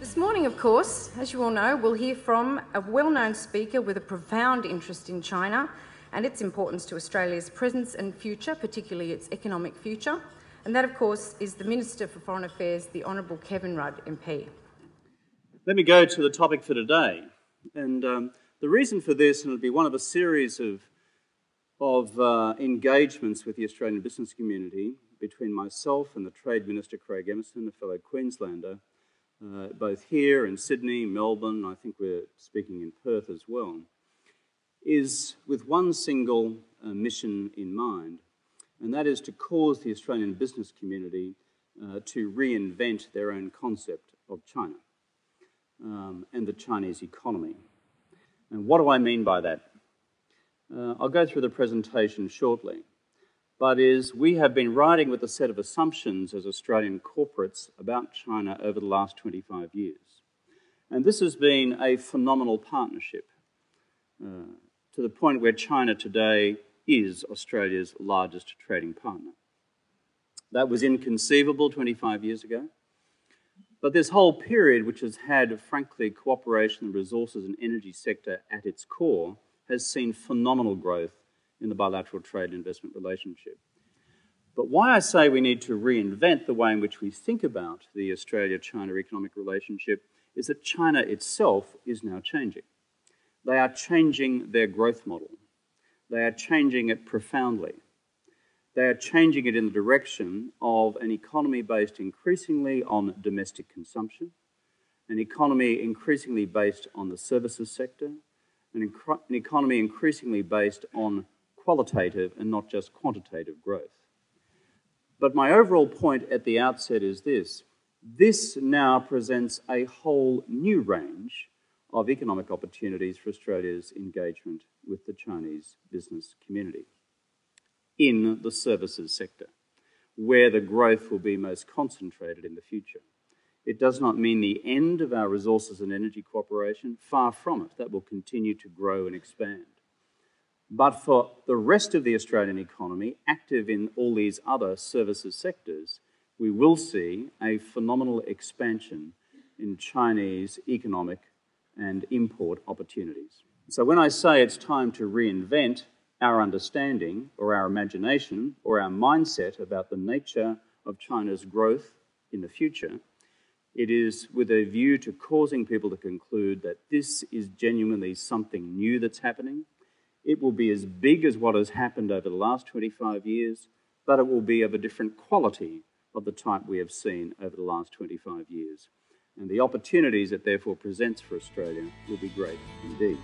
This morning, of course, as you all know, we'll hear from a well-known speaker with a profound interest in China and its importance to Australia's present and future, particularly its economic future. And that, of course, is the Minister for Foreign Affairs, the Honourable Kevin Rudd MP. Let me go to the topic for today. And the reason for this, and it'll be one of a series of engagements with the Australian business community between myself and the Trade Minister, Craig Emerson, a fellow Queenslander, both here in Sydney, Melbourne, I think we're speaking in Perth as well, is with one single mission in mind, and that is to cause the Australian business community to reinvent their own concept of China and the Chinese economy. And what do I mean by that? I'll go through the presentation shortly, but we have been riding with a set of assumptions as Australian corporates about China over the last 25 years. And this has been a phenomenal partnership to the point where China today is Australia's largest trading partner. That was inconceivable 25 years ago. But this whole period, which has had, frankly, cooperation in the resources and energy sector at its core, has seen phenomenal growth in the bilateral trade and investment relationship. But why I say we need to reinvent the way in which we think about the Australia-China economic relationship is that China itself is now changing. They are changing their growth model. They are changing it profoundly. They are changing it in the direction of an economy based increasingly on domestic consumption, an economy increasingly based on the services sector, an economy increasingly based on qualitative and not just quantitative growth. But my overall point at the outset is this. This now presents a whole new range of economic opportunities for Australia's engagement with the Chinese business community in the services sector, where the growth will be most concentrated in the future. It does not mean the end of our resources and energy cooperation. Far from it. That will continue to grow and expand. But for the rest of the Australian economy, active in all these other services sectors, we will see a phenomenal expansion in Chinese economic and import opportunities. So when I say it's time to reinvent our understanding or our imagination or our mindset about the nature of China's growth in the future, it is with a view to causing people to conclude that this is genuinely something new that's happening. It will be as big as what has happened over the last 25 years, but it will be of a different quality of the type we have seen over the last 25 years. And the opportunities it therefore presents for Australia will be great indeed.